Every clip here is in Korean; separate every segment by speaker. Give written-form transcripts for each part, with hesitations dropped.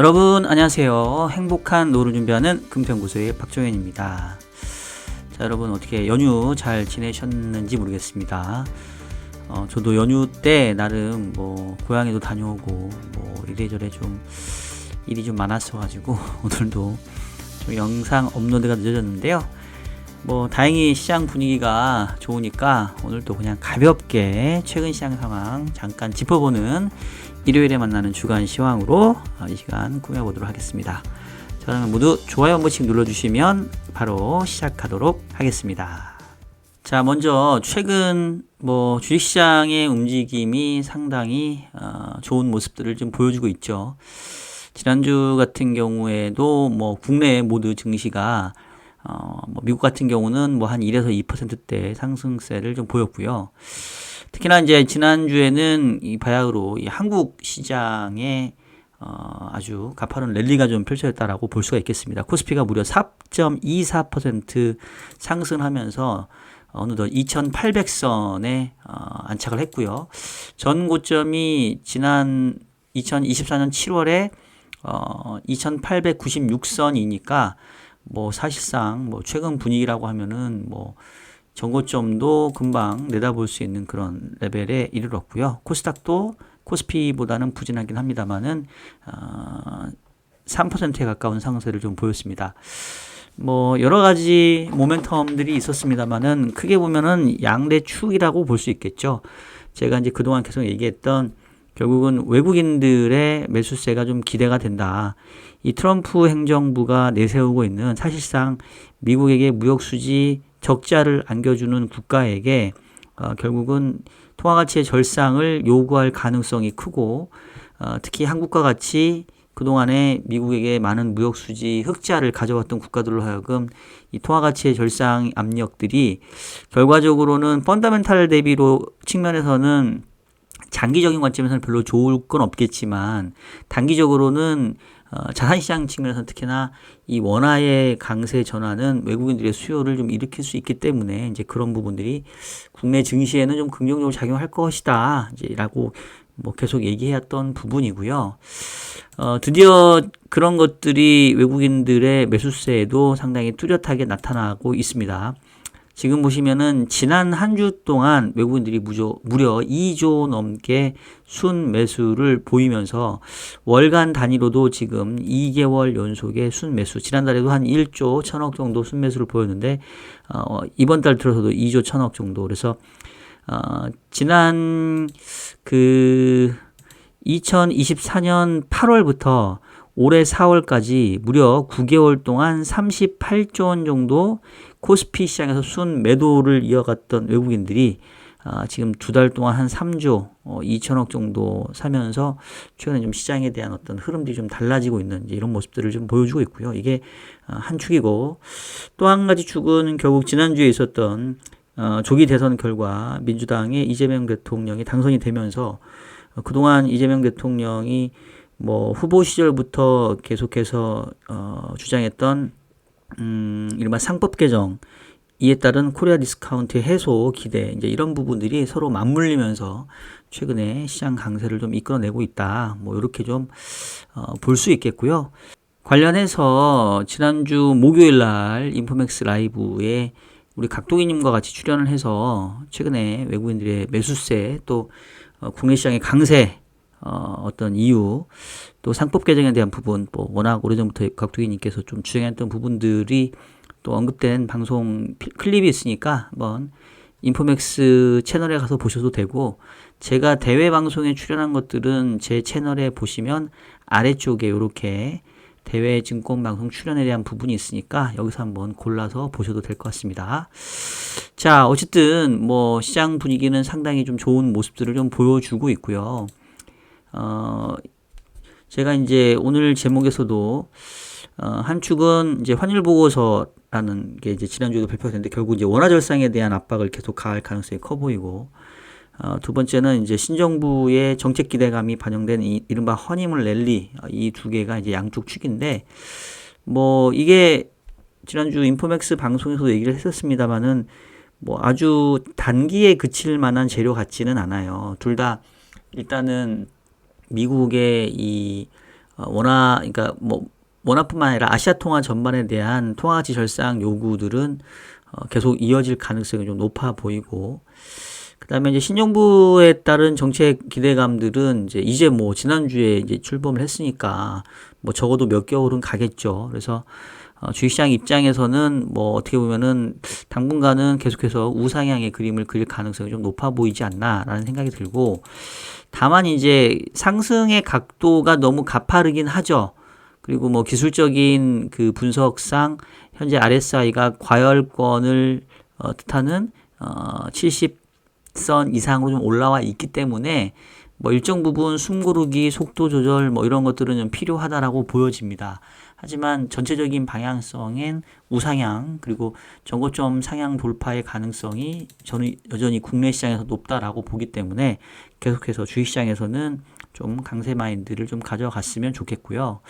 Speaker 1: 여러분 안녕하세요. 행복한 노후를 준비하는 금평구소의 박종현입니다. 자, 여러분 어떻게 연휴 잘 지내셨는지 모르겠습니다. 저도 연휴 때 나름 고향에도 다녀오고 이래저래 좀 일이 좀 많았어가지고 오늘도 좀 영상 업로드가 늦어졌는데요. 다행히 시장 분위기가 좋으니까 오늘도 그냥 가볍게 최근 시장 상황 잠깐 짚어보는 일요일에 만나는 주간 시황으로 이 시간 꾸며보도록 하겠습니다. 자, 그러면 모두 좋아요 한 번씩 눌러주시면 바로 시작하도록 하겠습니다. 자, 먼저 최근 주식시장의 움직임이 상당히 좋은 모습들을 좀 보여주고 있죠. 지난주 같은 경우에도 국내 모두 증시가 미국 같은 경우는 한 1에서 2%대 상승세를 좀 보였고요. 특히나 이제 지난주에는 이 바야흐로 이 한국 시장에 아주 가파른 랠리가 좀 펼쳐졌다라고 볼 수가 있겠습니다. 코스피가 무려 4.24% 상승하면서 어느덧 2,800선에 안착을 했고요. 전 고점이 지난 2024년 7월에 2,896선이니까 사실상 최근 분위기라고 하면은 전고점도 금방 내다볼 수 있는 그런 레벨에 이르렀고요. 코스닥도 코스피보다는 부진하긴 합니다만은 3%에 가까운 상승세를 좀 보였습니다. 여러 가지 모멘텀들이 있었습니다만은 크게 보면은 양대축이라고 볼 수 있겠죠. 제가 이제 그동안 계속 얘기했던 결국은 외국인들의 매수세가 좀 기대가 된다. 이 트럼프 행정부가 내세우고 있는 사실상 미국에게 무역수지 적자를 안겨주는 국가에게 결국은 통화가치의 절상을 요구할 가능성이 크고 특히 한국과 같이 그동안에 미국에게 많은 무역수지 흑자를 가져왔던 국가들로 하여금 이 통화가치의 절상 압력들이 결과적으로는 펀더멘탈 대비로 측면에서는 장기적인 관점에서는 별로 좋을 건 없겠지만 단기적으로는 자산시장 측면에서는 특히나 이 원화의 강세 전환은 외국인들의 수요를 좀 일으킬 수 있기 때문에 이제 그런 부분들이 국내 증시에는 좀 긍정적으로 작용할 것이다 라고 계속 얘기해왔던 부분이고요. 드디어 그런 것들이 외국인들의 매수세에도 상당히 뚜렷하게 나타나고 있습니다. 지금 보시면은 지난 한 주 동안 외국인들이 무려 2조 넘게 순 매수를 보이면서 월간 단위로도 지금 2개월 연속의 순 매수, 지난달에도 한 1조 1000억 정도 순 매수를 보였는데 이번 달 들어서도 2조 1000억 정도. 그래서 지난 2024년 8월부터 올해 4월까지 무려 9개월 동안 38조 원 정도 코스피 시장에서 순 매도를 이어갔던 외국인들이 지금 두 달 동안 한 3조 2천억 정도 사면서 최근에 좀 시장에 대한 어떤 흐름들이 좀 달라지고 있는 이런 모습들을 좀 보여주고 있고요. 이게 한 축이고 또 한 가지 축은 결국 지난주에 있었던 조기 대선 결과 민주당의 이재명 대통령이 당선이 되면서 그동안 이재명 대통령이 후보 시절부터 계속해서 주장했던 이른바 상법 개정 이에 따른 코리아 디스카운트 해소 기대 이제 이런 부분들이 서로 맞물리면서 최근에 시장 강세를 좀 이끌어내고 있다. 이렇게 좀 볼 수 있겠고요. 관련해서 지난주 목요일 날 인포맥스 라이브에 우리 각동이님과 같이 출연을 해서 최근에 외국인들의 매수세 또 국내 시장의 강세 어떤 이유 또 상법 개정에 대한 부분 워낙 오래전부터 각두기님께서 좀 주장했던 부분들이 또 언급된 방송 클립이 있으니까 한번 인포맥스 채널에 가서 보셔도 되고 제가 대외 방송에 출연한 것들은 제 채널에 보시면 아래쪽에 이렇게 대외 증권 방송 출연에 대한 부분이 있으니까 여기서 한번 골라서 보셔도 될 것 같습니다. 자, 어쨌든 시장 분위기는 상당히 좀 좋은 모습들을 좀 보여주고 있고요. 제가 이제 오늘 제목에서도 한 축은 이제 환율 보고서라는 게 이제 지난주에도 발표가 됐는데 결국 이제 원화 절상에 대한 압박을 계속 가할 가능성이 커 보이고 두 번째는 이제 신정부의 정책 기대감이 반영된 이른바 허니문 랠리 이 두 개가 이제 양쪽 축인데 이게 지난주 인포맥스 방송에서도 얘기를 했었습니다만은 아주 단기에 그칠 만한 재료 같지는 않아요. 둘 다 일단은 미국의 이 그러니까 뭐 원화뿐만 아니라 아시아 통화 전반에 대한 통화 가치 절상 요구들은 계속 이어질 가능성이 좀 높아 보이고, 그다음에 이제 신정부에 따른 정책 기대감들은 이제 뭐 지난주에 이제 출범을 했으니까 뭐 적어도 몇 개월은 가겠죠. 그래서 주식시장 입장에서는 뭐 어떻게 보면은 당분간은 계속해서 우상향의 그림을 그릴 가능성이 좀 높아 보이지 않나라는 생각이 들고, 다만 이제 상승의 각도가 너무 가파르긴 하죠. 그리고 뭐 기술적인 그 분석상 현재 RSI가 과열권을 뜻하는 70선 이상으로 좀 올라와 있기 때문에 뭐 일정 부분 숨고르기, 속도 조절 뭐 이런 것들은 좀 필요하다라고 보여집니다. 하지만 전체적인 방향성엔 우상향 그리고 전고점 상향 돌파의 가능성이 저는 여전히 국내 시장에서 높다라고 보기 때문에 계속해서 주식시장에서는 좀 강세 마인드를 좀 가져갔으면 좋겠고요.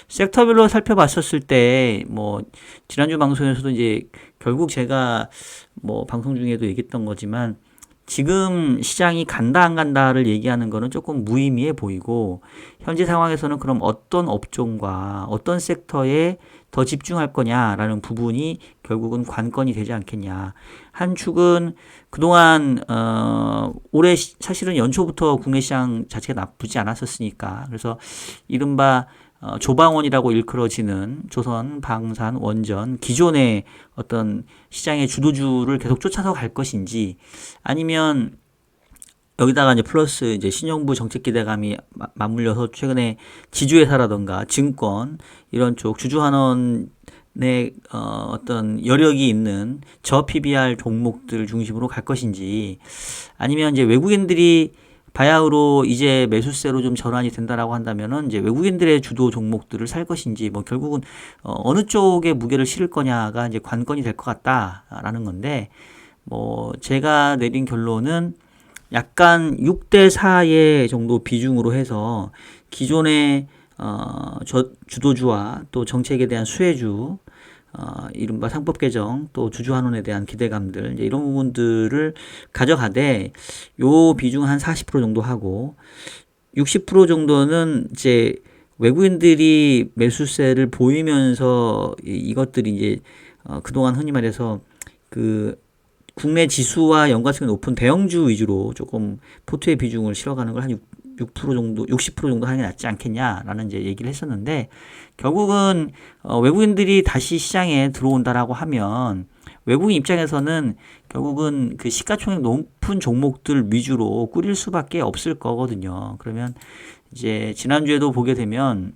Speaker 1: 섹터별로 살펴봤었을 때 뭐 지난주 방송에서도 이제 결국 제가 뭐 방송 중에도 얘기했던 거지만 지금 시장이 간다 안 간다를 얘기하는 거는 조금 무의미해 보이고, 현재 상황에서는 그럼 어떤 업종과 어떤 섹터에 더 집중할 거냐라는 부분이 결국은 관건이 되지 않겠냐. 한 축은 그동안 올해 사실은 연초부터 국내 시장 자체가 나쁘지 않았었으니까, 그래서 이른바 조방원이라고 일컬어지는 조선, 방산, 원전 기존의 어떤 시장의 주도주를 계속 쫓아서 갈 것인지, 아니면 여기다가 이제 플러스 이제 신정부 정책 기대감이 맞물려서 최근에 지주회사라던가 증권 이런 쪽 주주환원의 어떤 여력이 있는 저 PBR 종목들 중심으로 갈 것인지, 아니면 이제 외국인들이 바야흐로 이제 매수세로 좀 전환이 된다라고 한다면은 이제 외국인들의 주도 종목들을 살 것인지, 뭐 결국은 어느 쪽에 무게를 실을 거냐가 이제 관건이 될 것 같다라는 건데, 뭐 제가 내린 결론은 약간 6대 4의 정도 비중으로 해서 기존의 주도주와 또 정책에 대한 수혜주, 이른바 상법 개정 또 주주환원에 대한 기대감들 이제 이런 부분들을 가져가되, 요 비중 한 40% 정도 하고 60% 정도는 이제 외국인들이 매수세를 보이면서 이것들이 이제 그동안 흔히 말해서 그 국내 지수와 연관성이 높은 대형주 위주로 조금 포트의 비중을 실어가는 걸 한 6% 정도, 60% 정도 하는 게 낫지 않겠냐라는 이제 얘기를 했었는데, 결국은 외국인들이 다시 시장에 들어온다라고 하면 외국인 입장에서는 결국은 그 시가총액 높은 종목들 위주로 꾸릴 수밖에 없을 거거든요. 그러면 이제 지난주에도 보게 되면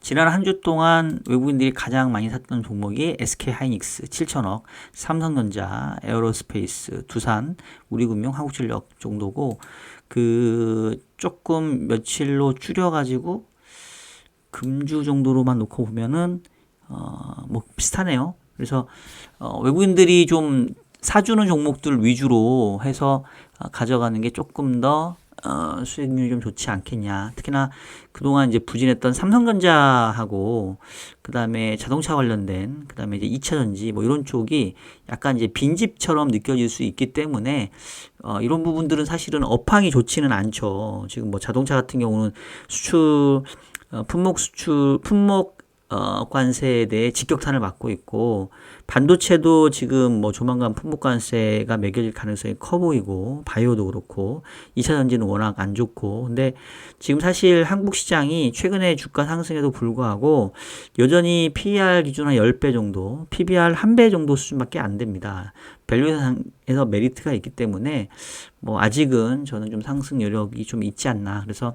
Speaker 1: 지난 한 주 동안 외국인들이 가장 많이 샀던 종목이 SK하이닉스 7천억, 삼성전자, 에어로스페이스, 두산, 우리금융, 한국전력 정도고, 그 조금 며칠로 줄여가지고 금주 정도로만 놓고 보면은 뭐 비슷하네요. 그래서 외국인들이 좀 사주는 종목들 위주로 해서 가져가는 게 조금 더 수익률이 좀 좋지 않겠냐. 특히나 그동안 이제 부진했던 삼성전자하고 그다음에 자동차 관련된 그다음에 이제 2차전지 뭐 이런 쪽이 약간 이제 빈집처럼 느껴질 수 있기 때문에 이런 부분들은 사실은 업황이 좋지는 않죠. 지금 뭐 자동차 같은 경우는 수출 품목 관세에 대해 직격탄을 맞고 있고, 반도체도 지금 뭐 조만간 품목 관세가 매겨질 가능성이 커 보이고, 바이오도 그렇고 2차 전지는 워낙 안 좋고. 근데 지금 사실 한국 시장이 최근에 주가 상승에도 불구하고 여전히 PER 기준 한 10배 정도, PBR 1배 정도 수준밖에 안 됩니다. 밸류에서 메리트가 있기 때문에 뭐 아직은 저는 좀 상승 여력이 좀 있지 않나. 그래서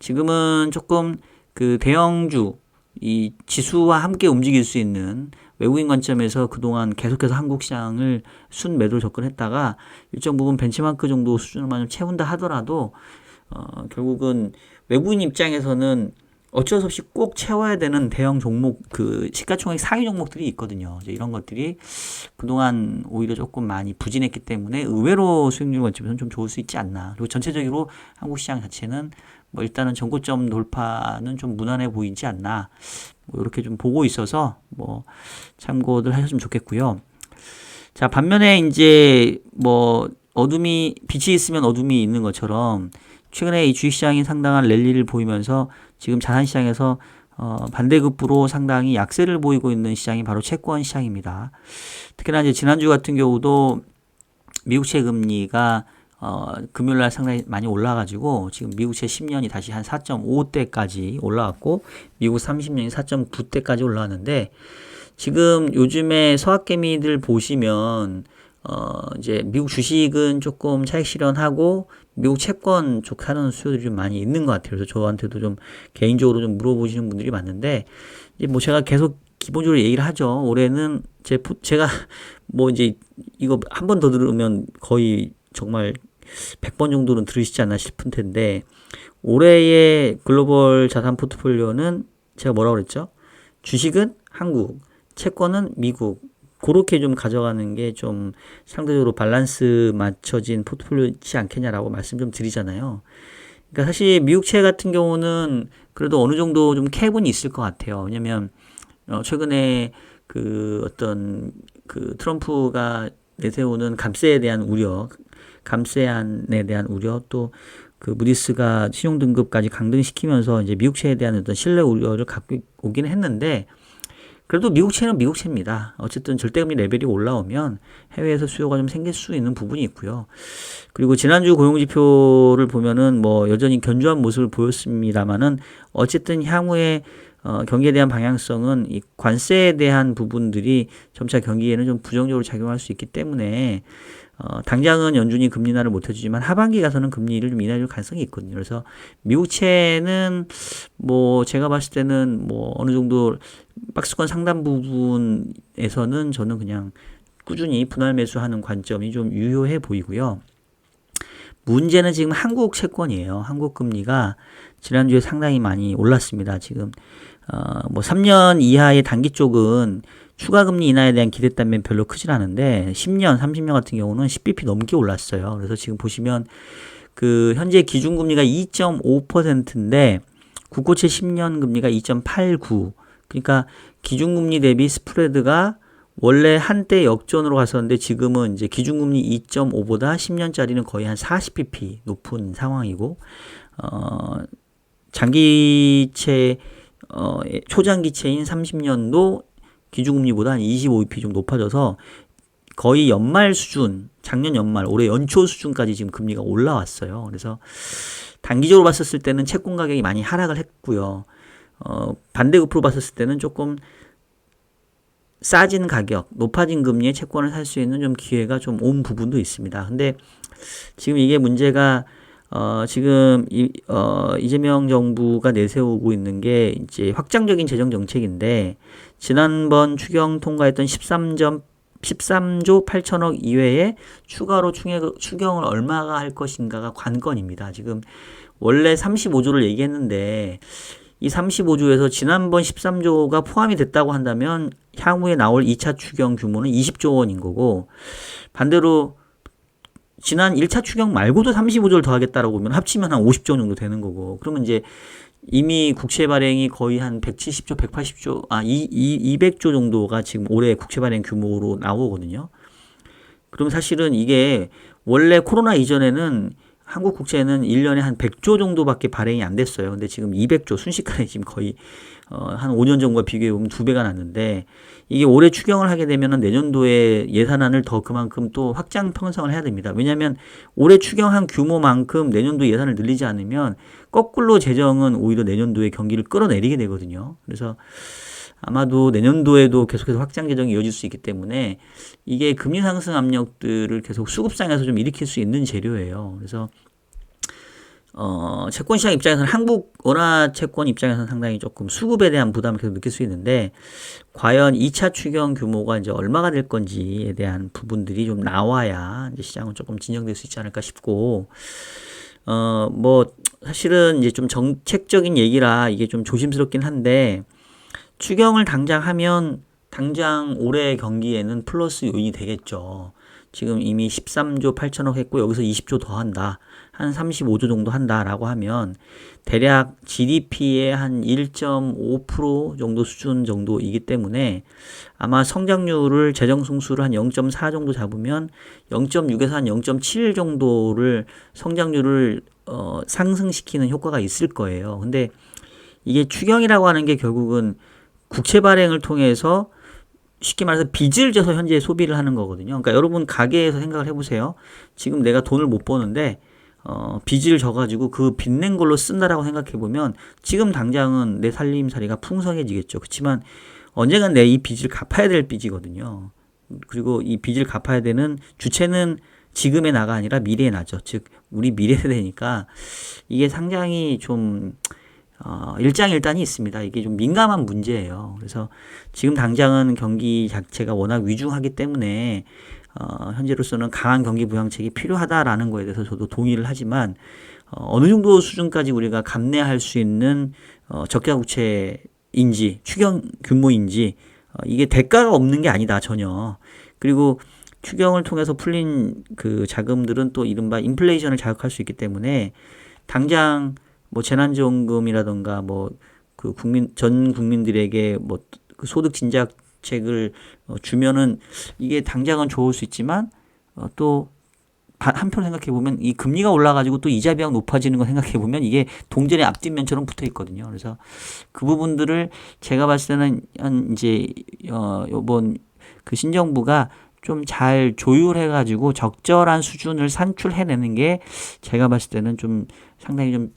Speaker 1: 지금은 조금 그 대형주 이 지수와 함께 움직일 수 있는 외국인 관점에서 그동안 계속해서 한국 시장을 순 매도로 접근했다가 일정 부분 벤치마크 정도 수준을만 좀 채운다 하더라도 결국은 외국인 입장에서는 어쩔 수 없이 꼭 채워야 되는 대형 종목, 그 시가총액 상위 종목들이 있거든요. 이제 이런 것들이 그동안 오히려 조금 많이 부진했기 때문에 의외로 수익률 관점에서는 좀 좋을 수 있지 않나. 그리고 전체적으로 한국 시장 자체는 뭐 일단은 전고점 돌파는 좀 무난해 보이지 않나. 뭐 이렇게 좀 보고 있어서 뭐 참고들 하셨으면 좋겠고요. 자, 반면에 이제 뭐 빛이 있으면 어둠이 있는 것처럼 최근에 이 주식시장이 상당한 랠리를 보이면서 지금 자산시장에서 반대급부로 상당히 약세를 보이고 있는 시장이 바로 채권 시장입니다. 특히나 이제 지난주 같은 경우도 미국채 금리가 금요일날 상당히 많이 올라가지고 지금 미국채 10년이 다시 한 4.5대까지 올라왔고 미국 30년이 4.9대까지 올라왔는데 지금 요즘에 서학개미들 보시면 이제 미국 주식은 조금 차익 실현하고 미국 채권 쪽 사는 수요들이 좀 많이 있는 것 같아요. 그래서 저한테도 좀 개인적으로 좀 물어보시는 분들이 많은데 이제 뭐 제가 계속 기본적으로 얘기를 하죠. 올해는 제가 뭐 이제 이거 한 번 더 들으면 거의 정말 100번 정도는 들으시지 않나 싶은 텐데 올해의 글로벌 자산 포트폴리오는 제가 뭐라고 그랬죠? 주식은 한국, 채권은 미국. 그렇게 좀 가져가는 게 좀 상대적으로 밸런스 맞춰진 포트폴리오지 않겠냐라고 말씀 좀 드리잖아요. 그러니까 사실 미국채 같은 경우는 그래도 어느 정도 좀 캡은 있을 것 같아요. 왜냐면 최근에 그 어떤 그 트럼프가 내세우는 감세에 대한 우려, 감세안에 대한 우려, 또 그 무디스가 신용등급까지 강등시키면서 이제 미국채에 대한 어떤 신뢰 우려를 갖고 오기는 했는데 그래도 미국채는 미국채입니다. 어쨌든 절대금리 레벨이 올라오면 해외에서 수요가 좀 생길 수 있는 부분이 있고요. 그리고 지난주 고용지표를 보면은 뭐 여전히 견조한 모습을 보였습니다만은 어쨌든 향후에 경기에 대한 방향성은 이 관세에 대한 부분들이 점차 경기에는 좀 부정적으로 작용할 수 있기 때문에 당장은 연준이 금리 인하를 못 해주지만 하반기 가서는 금리를 좀 인하해줄 가능성이 있거든요. 그래서 미국채는 뭐 제가 봤을 때는 뭐 어느 정도 박스권 상단 부분에서는 저는 그냥 꾸준히 분할 매수하는 관점이 좀 유효해 보이고요. 문제는 지금 한국 채권이에요. 한국 금리가 지난주에 상당히 많이 올랐습니다. 지금 뭐 3년 이하의 단기 쪽은 추가 금리 인하에 대한 기대감이 별로 크진 않은데 10년, 30년 같은 경우는 10bp 넘게 올랐어요. 그래서 지금 보시면 그 현재 기준금리가 2.5%인데 국고채 10년 금리가 2.89. 그러니까 기준금리 대비 스프레드가 원래 한때 역전으로 갔었는데 지금은 이제 기준금리 2.5보다 10년짜리는 거의 한 40bp 높은 상황이고 장기채 초장기채인 30년도 기준금리보다 한 25bp 좀 높아져서 거의 연말 수준, 작년 연말, 올해 연초 수준까지 지금 금리가 올라왔어요. 그래서 단기적으로 봤었을 때는 채권 가격이 많이 하락을 했고요. 반대급으로 봤었을 때는 조금 싸진 가격, 높아진 금리의 채권을 살 수 있는 좀 기회가 좀 온 부분도 있습니다. 근데 지금 이게 문제가 지금 이재명 정부가 내세우고 있는 게 이제 확장적인 재정 정책인데 지난번 추경 통과했던 13조 8천억 이외에 추가로 추경을 얼마가 할 것인가가 관건입니다. 지금 원래 35조를 얘기했는데 이 35조에서 지난번 13조가 포함이 됐다고 한다면 향후에 나올 2차 추경 규모는 20조 원인 거고 반대로 지난 1차 추경 말고도 35조를 더하겠다라고 보면 합치면 한 50조 정도 되는 거고 그러면 이제 이미 국채 발행이 거의 한 170조, 180조, 200조 정도가 지금 올해 국채 발행 규모로 나오거든요. 그럼 사실은 이게 원래 코로나 이전에는 한국 국채는 1년에 한 100조 정도밖에 발행이 안 됐어요. 근데 지금 200조 순식간에 지금 거의 한 5년 전과 비교해 보면 2배가 났는데 이게 올해 추경을 하게 되면 내년도에 예산안을 더 그만큼 또 확장 편성을 해야 됩니다. 왜냐하면 올해 추경한 규모만큼 내년도 예산을 늘리지 않으면 거꾸로 재정은 오히려 내년도에 경기를 끌어내리게 되거든요. 그래서 아마도 내년도에도 계속해서 확장 재정이 이어질 수 있기 때문에 이게 금리 상승 압력들을 계속 수급상에서 좀 일으킬 수 있는 재료예요. 그래서 채권 시장 입장에서는 한국 원화 채권 입장에서는 상당히 조금 수급에 대한 부담을 계속 느낄 수 있는데 과연 2차 추경 규모가 이제 얼마가 될 건지에 대한 부분들이 좀 나와야 이제 시장은 조금 진정될 수 있지 않을까 싶고 뭐 사실은 이제 좀 정책적인 얘기라 이게 좀 조심스럽긴 한데 추경을 당장 하면 당장 올해 경기에는 플러스 요인이 되겠죠. 지금 이미 13조 8천억 했고 여기서 20조 더 한다 한 35조 정도 한다라고 하면 대략 GDP의 한 1.5% 정도 수준 정도이기 때문에 아마 성장률을 재정 성수를 한 0.4 정도 잡으면 0.6에서 한 0.7 정도를 성장률을 상승시키는 효과가 있을 거예요. 근데 이게 추경이라고 하는 게 결국은 국채 발행을 통해서 쉽게 말해서 빚을 져서 현재 소비를 하는 거거든요. 그러니까 여러분 가게에서 생각을 해보세요. 지금 내가 돈을 못 버는데 빚을 져가지고 그 빚낸 걸로 쓴다라고 생각해보면 지금 당장은 내 살림살이가 풍성해지겠죠. 그렇지만 언젠간 내 이 빚을 갚아야 될 빚이거든요. 그리고 이 빚을 갚아야 되는 주체는 지금의 나가 아니라 미래의 나죠. 즉 우리 미래 세대니까 이게 상당히 좀 일장일단이 있습니다. 이게 좀 민감한 문제예요. 그래서 지금 당장은 경기 자체가 워낙 위중하기 때문에 현재로서는 강한 경기 부양책이 필요하다라는 거에 대해서 저도 동의를 하지만 어느 정도 수준까지 우리가 감내할 수 있는 적자 국채인지 추경 규모인지 이게 대가가 없는 게 아니다 전혀. 그리고 추경을 통해서 풀린 그 자금들은 또 이른바 인플레이션을 자극할 수 있기 때문에 당장 뭐 재난지원금이라던가 뭐 그 전 국민들에게 뭐 그 소득 진작책을 주면은 이게 당장은 좋을 수 있지만 또 한편 생각해 보면 이 금리가 올라가지고 또 이자 비용 높아지는 거 생각해 보면 이게 동전의 앞뒷면처럼 붙어 있거든요. 그래서 그 부분들을 제가 봤을 때는 한 이제 이번 그 신정부가 좀 잘 조율해가지고 적절한 수준을 산출해내는 게 제가 봤을 때는 좀 상당히 좀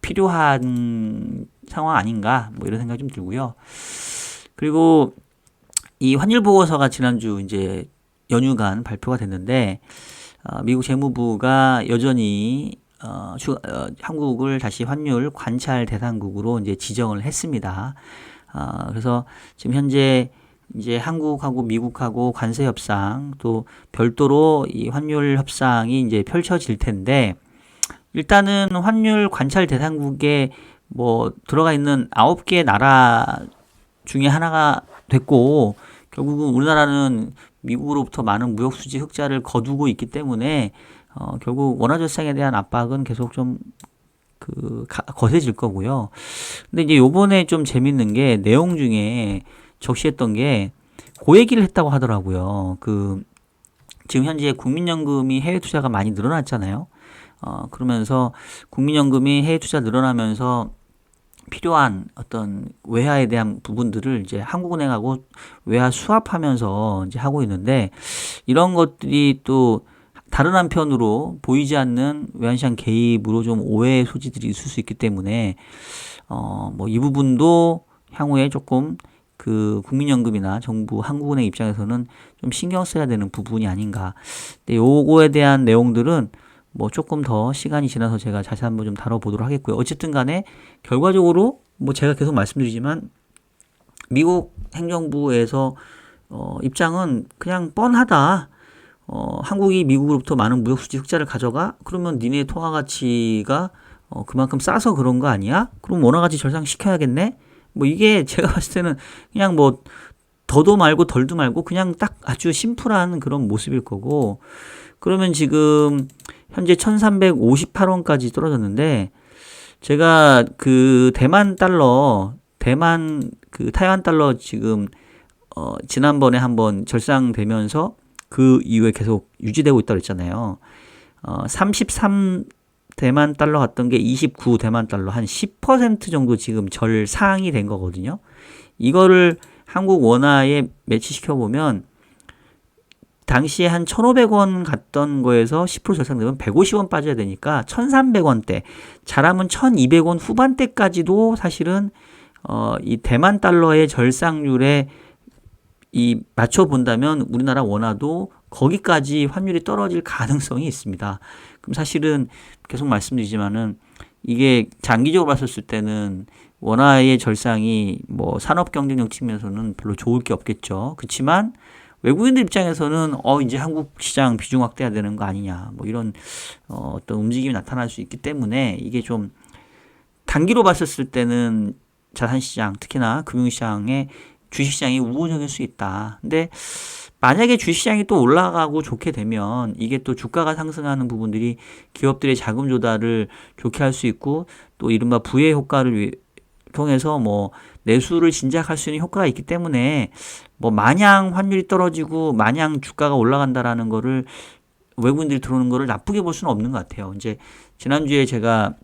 Speaker 1: 필요한 상황 아닌가 뭐 이런 생각이 좀 들고요. 그리고 이 환율 보고서가 지난주 이제 연휴간 발표가 됐는데 미국 재무부가 여전히 한국을 다시 환율 관찰 대상국으로 이제 지정을 했습니다. 그래서 지금 현재 이제 한국하고 미국하고 관세 협상 또 별도로 이 환율 협상이 이제 펼쳐질 텐데 일단은 환율 관찰 대상국에 뭐 들어가 있는 9개 나라 중에 하나가 됐고 결국은 우리나라는 미국으로부터 많은 무역 수지 흑자를 거두고 있기 때문에 결국 원화 절상에 대한 압박은 계속 좀 거세질 거고요. 근데 이제 요번에 좀 재밌는 게 내용 중에 적시했던 게 그 얘기를 했다고 하더라고요. 지금 현재 국민연금이 해외 투자가 많이 늘어났잖아요. 그러면서 국민연금이 해외 투자 늘어나면서 필요한 어떤 외화에 대한 부분들을 이제 한국은행하고 외화 수합하면서 이제 하고 있는데 이런 것들이 또 다른 한편으로 보이지 않는 외환시장 개입으로 좀 오해의 소지들이 있을 수 있기 때문에 뭐 이 부분도 향후에 조금 그 국민연금이나 정부 한국은행 입장에서는 좀 신경 써야 되는 부분이 아닌가. 근데 요거에 대한 내용들은 뭐 조금 더 시간이 지나서 제가 자세히 한번 좀 다뤄보도록 하겠고요. 어쨌든 간에 결과적으로 뭐 제가 계속 말씀드리지만 미국 행정부에서 입장은 그냥 뻔하다. 한국이 미국으로부터 많은 무역수지 흑자를 가져가? 그러면 니네 통화 가치가 그만큼 싸서 그런 거 아니야? 그럼 원화 가치 절상시켜야겠네? 뭐 이게 제가 봤을 때는 그냥 뭐 더도 말고 덜도 말고 그냥 딱 아주 심플한 그런 모습일 거고 그러면 지금 현재 1358원까지 떨어졌는데 제가 그 대만 그 타이완 달러 지금 지난번에 한번 절상되면서 그 이후에 계속 유지되고 있다고 했잖아요. 33 대만 달러 갔던 게 29 대만 달러 한 10% 정도 지금 절상이 된 거거든요. 이거를 한국 원화에 매치시켜 보면 당시에 한 1,500원 갔던 거에서 10% 절상되면 150원 빠져야 되니까 1,300원대, 잘하면 1,200원 후반대까지도 사실은 이 대만 달러의 절상률에 맞춰 본다면 우리나라 원화도 거기까지 환율이 떨어질 가능성이 있습니다. 그럼 사실은 계속 말씀드리지만은 이게 장기적으로 봤을 때는 원화의 절상이 뭐 산업 경쟁력 측면에서는 별로 좋을 게 없겠죠. 그렇지만 외국인들 입장에서는 이제 한국 시장 비중 확대해야 되는 거 아니냐 뭐 이런 어떤 움직임이 나타날 수 있기 때문에 이게 좀 단기로 봤을 때는 자산시장 특히나 금융시장의 주식시장이 우호적일 수 있다. 근데 만약에 주식시장이 또 올라가고 좋게 되면 이게 또 주가가 상승하는 부분들이 기업들의 자금 조달을 좋게 할 수 있고 또 이른바 부의 효과를 통해서 뭐 내수를 진작할 수 있는 효과가 있기 때문에 뭐 마냥 환율이 떨어지고 마냥 주가가 올라간다라는 거를 외국인들이 들어오는 거를 나쁘게 볼 수는 없는 것 같아요. 이제 지난주에 제가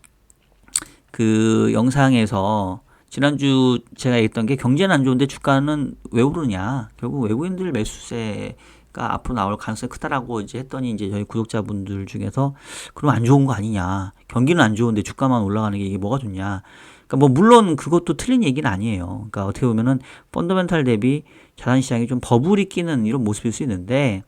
Speaker 1: 그 영상에서 지난주 제가 얘기했던 게 경제는 안 좋은데 주가는 왜 오르냐. 결국 외국인들 매수세가 앞으로 나올 가능성이 크다라고 이제 했더니 이제 저희 구독자분들 중에서 그럼 안 좋은 거 아니냐. 경기는 안 좋은데 주가만 올라가는 게 이게 뭐가 좋냐. 그러니까 뭐 물론 그것도 틀린 얘기는 아니에요. 그러니까 어떻게 보면은 펀더멘탈 대비 자산시장이 좀 버블이 끼는 이런 모습일 수 있는데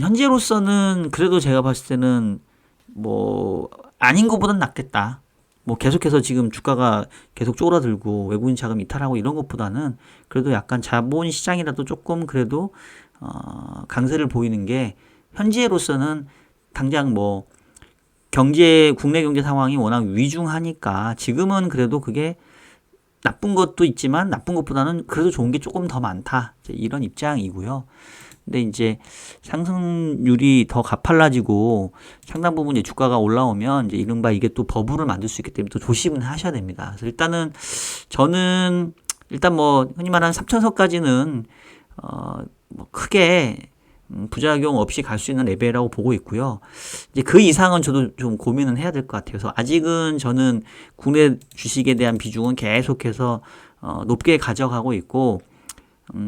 Speaker 1: 현재로서는 그래도 제가 봤을 때는 뭐 아닌 것보단 낫겠다. 뭐 계속해서 지금 주가가 계속 쪼그라들고 외국인 자금 이탈하고 이런 것보다는 그래도 약간 자본 시장이라도 조금 그래도 강세를 보이는 게 현재로서는 당장 뭐 국내 경제 상황이 워낙 위중하니까 지금은 그래도 그게 나쁜 것도 있지만 나쁜 것보다는 그래도 좋은 게 조금 더 많다. 이런 입장이고요. 근데 이제 상승률이 더 가팔라지고 상당 부분 이제 주가가 올라오면 이제 이른바 이게 또 버블을 만들 수 있기 때문에 또 조심은 하셔야 됩니다. 그래서 일단은 저는 일단 뭐 흔히 말하는 3천석까지는 뭐 크게 부작용 없이 갈 수 있는 레벨이라고 보고 있고요. 이제 그 이상은 저도 좀 고민은 해야 될 것 같아요. 그래서 아직은 저는 국내 주식에 대한 비중은 계속해서 높게 가져가고 있고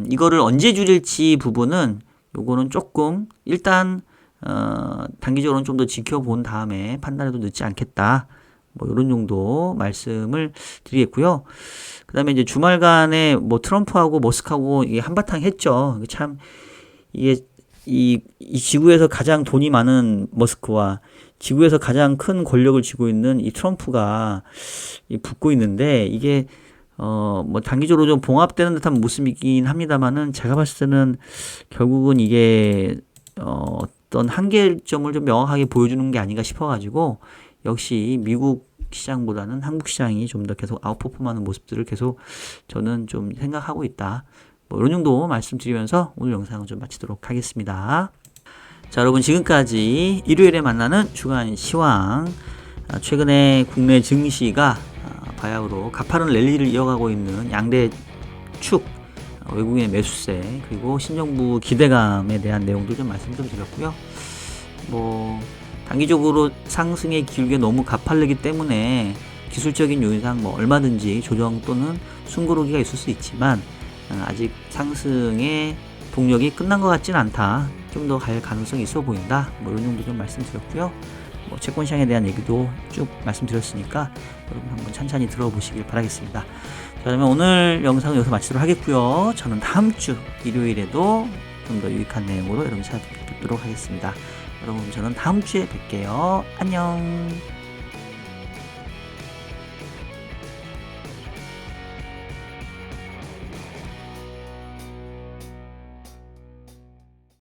Speaker 1: 이거를 언제 줄일지 부분은 요거는 조금 일단 단기적으로는 좀 더 지켜본 다음에 판단해도 늦지 않겠다. 뭐 이런 정도 말씀을 드리겠고요. 그다음에 이제 주말간에 뭐 트럼프하고 머스크하고 이게 한바탕 했죠. 참 이게 이 지구에서 가장 돈이 많은 머스크와 지구에서 가장 큰 권력을 쥐고 있는 이 트럼프가 붙고 있는데 이게 뭐 단기적으로 좀 봉합되는 듯한 모습이긴 합니다만은 제가 봤을 때는 결국은 이게 어떤 한계점을 좀 명확하게 보여주는 게 아닌가 싶어가지고 역시 미국 시장보다는 한국 시장이 좀 더 계속 아웃퍼폼하는 모습들을 계속 저는 좀 생각하고 있다. 뭐 이런 정도 말씀드리면서 오늘 영상을 좀 마치도록 하겠습니다. 자, 여러분 지금까지 일요일에 만나는 주간 시황. 최근에 국내 증시가 바야흐로 가파른 랠리를 이어가고 있는 양대 축, 외국인의 매수세 그리고 신정부 기대감에 대한 내용도 좀 말씀 좀 드렸고요. 뭐 단기적으로 상승의 기울기가 너무 가파르기 때문에 기술적인 요인상 뭐 얼마든지 조정 또는 숨고르기가 있을 수 있지만 아직 상승의 동력이 끝난 것 같지는 않다. 좀 더 갈 가능성이 있어 보인다. 뭐 이런 정도 좀 말씀드렸고요. 뭐 채권 시장에 대한 얘기도 쭉 말씀드렸으니까 여러분 한번 찬찬히 들어보시길 바라겠습니다. 자, 그러면 오늘 영상은 여기서 마치도록 하겠고요. 저는 다음 주 일요일에도 좀 더 유익한 내용으로 여러분 찾아뵙도록 하겠습니다. 여러분 저는 다음 주에 뵐게요. 안녕.